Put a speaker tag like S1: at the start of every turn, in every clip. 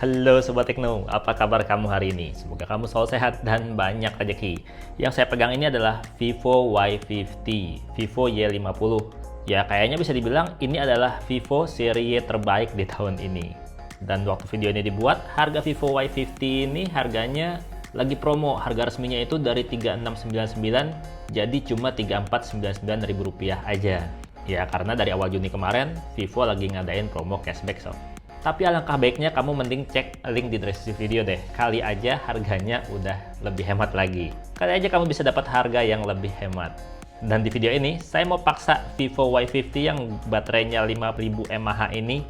S1: Halo Sobat Tekno, apa kabar kamu hari ini? Semoga kamu selalu sehat dan banyak rezeki. Yang saya pegang ini adalah Vivo Y50, Vivo Y50. Ya kayaknya bisa dibilang ini adalah Vivo seri terbaik di tahun ini. Dan waktu video ini dibuat, harga Vivo Y50 ini harganya lagi promo. Harga resminya itu dari 3699 jadi cuma 3499.000 rupiah aja. Ya karena dari awal Juni kemarin, Vivo lagi ngadain promo cashback sob. Tapi alangkah baiknya kamu mending cek link di deskripsi video deh. Kali aja harganya udah lebih hemat lagi. Kali aja kamu bisa dapat harga yang lebih hemat. Dan di video ini, saya mau paksa Vivo Y50 yang baterainya 5000 mAh ini,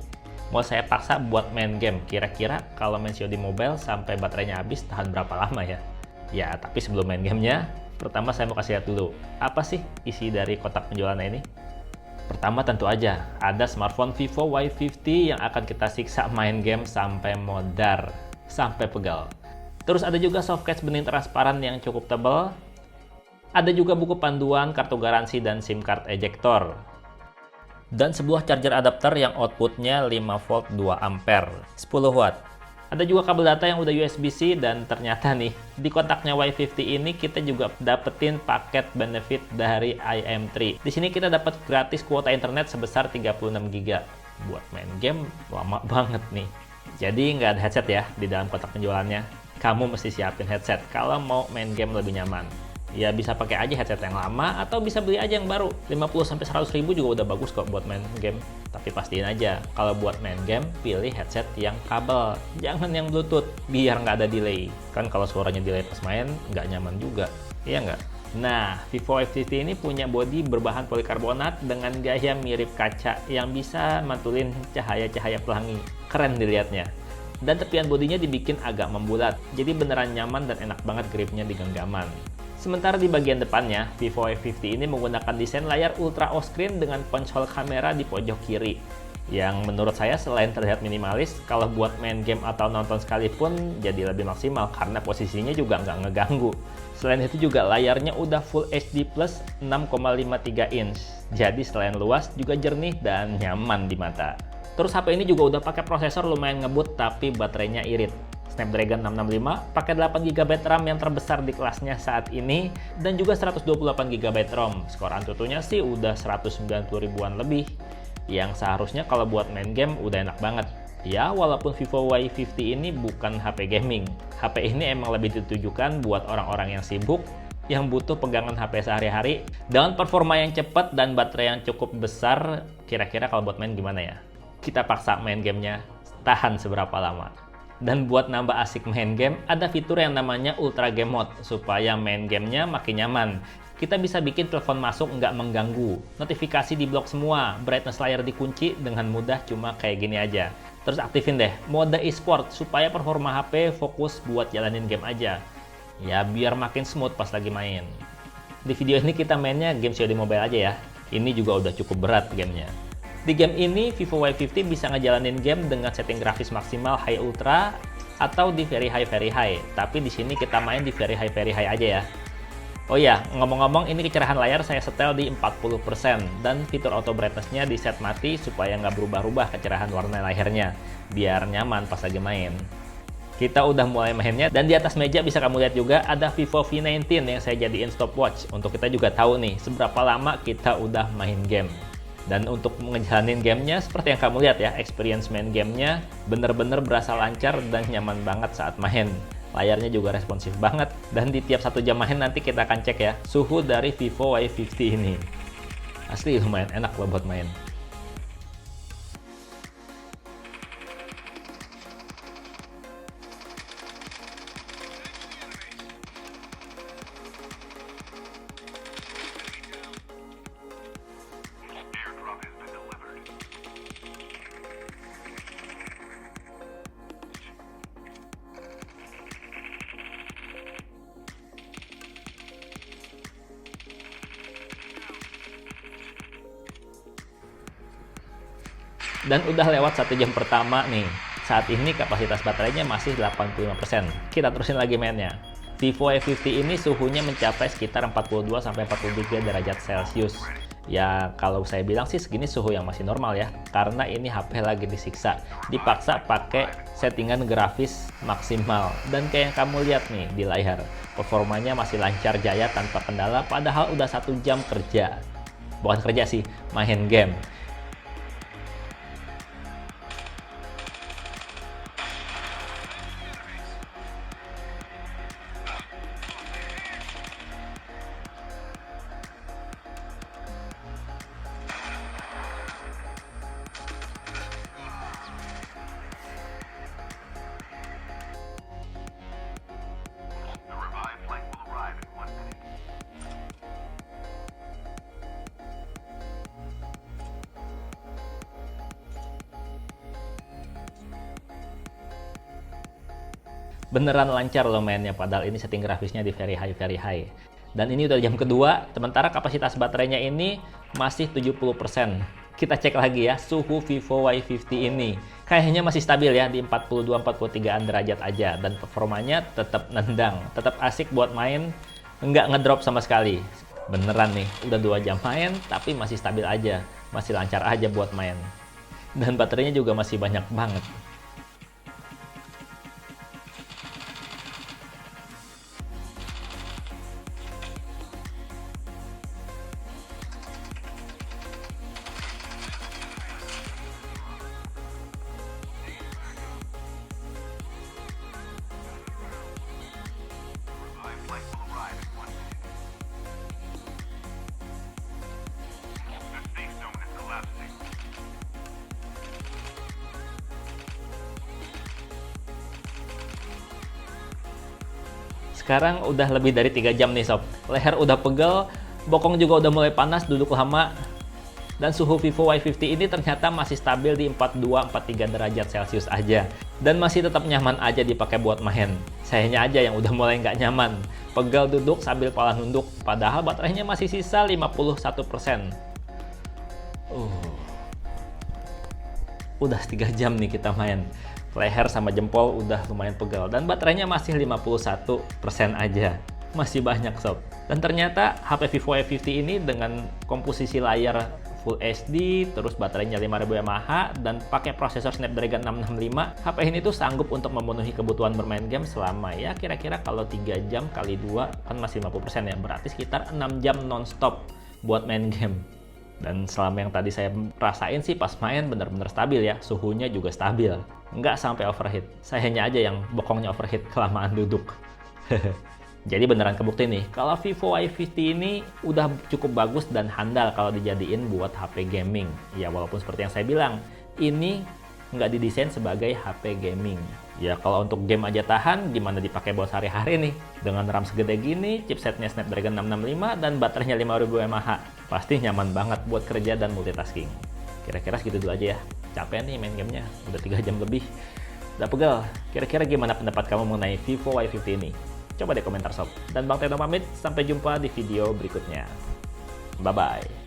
S1: mau saya paksa buat main game. Kira-kira kalau main COD Mobile sampai baterainya habis tahan berapa lama ya? Ya, tapi sebelum main gamenya, pertama saya mau kasih lihat dulu. Apa sih isi dari kotak penjualannya ini? Pertama tentu aja, ada smartphone Vivo Y50 yang akan kita siksa main game sampai modar, sampai pegal. Terus ada juga softcase bening transparan yang cukup tebal. Ada juga buku panduan, kartu garansi, dan SIM card ejector. Dan sebuah charger adapter yang outputnya 5V 2A, 10W. Ada juga kabel data yang udah USB-C dan ternyata nih, di kontaknya Y50 ini kita juga dapetin paket benefit dari IM3. Di sini kita dapat gratis kuota internet sebesar 36GB. Buat main game lama banget nih. Jadi nggak ada headset ya di dalam kotak penjualannya. Kamu mesti siapin headset kalau mau main game lebih nyaman. Ya bisa pakai aja headset yang lama atau bisa beli aja yang baru. 50-100 ribu juga udah bagus kok buat main game. Tapi pastiin aja, kalau buat main game, pilih headset yang kabel. Jangan yang Bluetooth, biar nggak ada delay. Kan kalau suaranya delay pas main, nggak nyaman juga. Iya nggak? Nah, Vivo Y50 ini punya bodi berbahan polikarbonat dengan gaya mirip kaca yang bisa mantulin cahaya-cahaya pelangi. Keren dilihatnya. Dan tepian bodinya dibikin agak membulat, jadi beneran nyaman dan enak banget gripnya di genggaman. Sementara di bagian depannya, Vivo Y50 ini menggunakan desain layar Ultra O-Screen dengan konsol kamera di pojok kiri. Yang menurut saya selain terlihat minimalis, kalau buat main game atau nonton sekalipun jadi lebih maksimal karena posisinya juga nggak ngeganggu. Selain itu juga layarnya udah Full HD Plus 6,53 inch. Jadi selain luas juga jernih dan nyaman di mata. Terus HP ini juga udah pakai prosesor lumayan ngebut tapi baterainya irit. Snapdragon 665 pakai 8GB RAM yang terbesar di kelasnya saat ini dan juga 128GB ROM. Skor Antutunya sih udah 190 ribuan lebih. Yang seharusnya kalau buat main game udah enak banget. Ya, walaupun Vivo Y50 ini bukan HP gaming. HP ini emang lebih ditujukan buat orang-orang yang sibuk, yang butuh pegangan HP sehari-hari dengan performa yang cepat dan baterai yang cukup besar. Kira-kira kalau buat main gimana ya? Kita paksa main gamenya tahan seberapa lama. Dan buat nambah asik main game, ada fitur yang namanya Ultra Game Mode, supaya main gamenya makin nyaman. Kita bisa bikin telepon masuk nggak mengganggu, notifikasi di blok semua, brightness layar dikunci dengan mudah cuma kayak gini aja. Terus aktifin deh mode e-sport, supaya performa HP fokus buat jalanin game aja. Ya biar makin smooth pas lagi main. Di video ini kita mainnya game COD Mobile aja ya, ini juga udah cukup berat gamenya. Di game ini, Vivo Y50 bisa ngejalanin game dengan setting grafis maksimal High Ultra atau di Very High. Tapi di sini kita main di Very High aja ya. Oh ya, ngomong-ngomong ini kecerahan layar saya setel di 40% dan fitur auto brightness-nya di set mati supaya nggak berubah-ubah kecerahan warna layarnya, biar nyaman pas lagi main. Kita udah mulai mainnya dan di atas meja bisa kamu lihat juga ada Vivo V19 yang saya jadiin stopwatch untuk kita juga tahu nih seberapa lama kita udah main game. Dan untuk ngejalanin gamenya seperti yang kamu lihat ya, experience main gamenya bener-bener berasa lancar dan nyaman banget saat main. Layarnya juga responsif banget dan di tiap 1 jam main nanti kita akan cek ya suhu dari Vivo Y50 ini. Asli lumayan enak loh buat main. Dan udah lewat 1 jam pertama nih. Saat ini kapasitas baterainya masih 85%. Kita terusin lagi mainnya. Vivo Y50 ini suhunya mencapai sekitar 42-43 derajat Celcius. Ya kalau saya bilang sih segini suhu yang masih normal ya, karena ini HP lagi disiksa, dipaksa pakai settingan grafis maksimal. Dan kayak yang kamu lihat nih di layar, performanya masih lancar jaya tanpa kendala, padahal udah 1 jam kerja. Bukan kerja sih, main game. Beneran lancar loh mainnya, padahal ini setting grafisnya di very high. Dan ini udah jam kedua, sementara kapasitas baterainya ini masih 70%. Kita cek lagi ya, suhu Vivo Y50 ini. Kayaknya masih stabil ya, di 42-43an derajat aja. Dan performanya tetap nendang, tetap asik buat main, nggak ngedrop sama sekali. Beneran nih, udah 2 jam main, tapi masih stabil aja. Masih lancar aja buat main. Dan baterainya juga masih banyak banget. Sekarang udah lebih dari 3 jam nih sob. Leher udah pegel, bokong juga udah mulai panas, duduk lama. Dan suhu Vivo Y50 ini ternyata masih stabil di 42-43 derajat Celcius aja. Dan masih tetap nyaman aja dipakai buat main. Sayanya aja yang udah mulai nggak nyaman. Pegel duduk sambil pala nunduk, padahal baterainya masih sisa 51%. Udah 3 jam nih kita main. Leher sama jempol udah lumayan pegal dan baterainya masih 51% aja. Masih banyak sob. Dan ternyata HP Vivo Y50 ini dengan komposisi layar Full HD, terus baterainya 5000 mAh dan pakai prosesor Snapdragon 665, HP ini tuh sanggup untuk memenuhi kebutuhan bermain game selama ya kira-kira kalau 3 jam kali 2 kan masih 50% ya, berarti sekitar 6 jam nonstop buat main game. Dan selama yang tadi saya rasain sih pas main bener-bener stabil ya, suhunya juga stabil, nggak sampai overheat. Sayanya aja yang bokongnya overheat kelamaan duduk. Jadi beneran kebukti nih, kalau Vivo Y50 ini udah cukup bagus dan handal kalau dijadiin buat HP gaming. Ya walaupun seperti yang saya bilang, ini nggak didesain sebagai HP gaming. Ya kalau untuk game aja tahan, gimana dipakai buat sehari-hari nih? Dengan RAM segede gini, chipsetnya Snapdragon 665 dan baterainya 5000 mAh. Pasti nyaman banget buat kerja dan multitasking. Kira-kira segitu dulu aja ya. Capek nih main gamenya, udah 3 jam lebih. Udah pegel. Kira-kira gimana pendapat kamu mengenai Vivo Y50 ini? Coba deh komentar sob. Dan Bang Teno pamit, sampai jumpa di video berikutnya. Bye-bye.